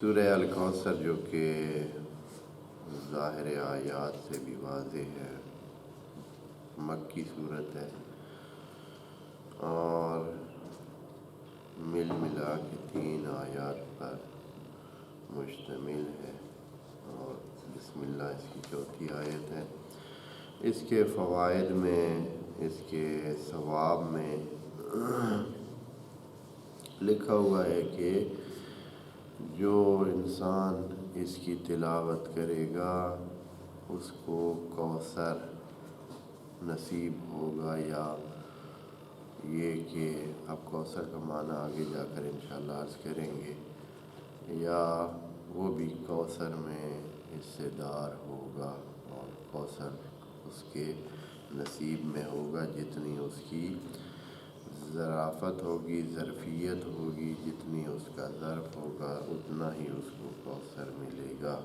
سورہ الکوثر جو کہ ظاہر آیات سے بھی واضح ہے، مکی صورت ہے اور مل ملا کے 3 آیات پر مشتمل ہے، اور بسم اللہ اس کی 4تھی آیت ہے۔ اس کے فوائد میں، اس کے ثواب میں لکھا ہوا ہے کہ جو انسان اس کی تلاوت کرے گا اس کو کوثر نصیب ہوگا، یا یہ کہ اب کوثر کا معنی آگے جا کر انشاءاللہ عرض کریں گے، یا وہ بھی کوثر میں حصے دار ہوگا اور کوثر اس کے نصیب میں ہوگا۔ جتنی اس کی ظرافت ہوگی، ظرفیت ہوگی، جتنی اس کا ظرف ہوگا اتنا ہی اس کو کوثر ملے گا۔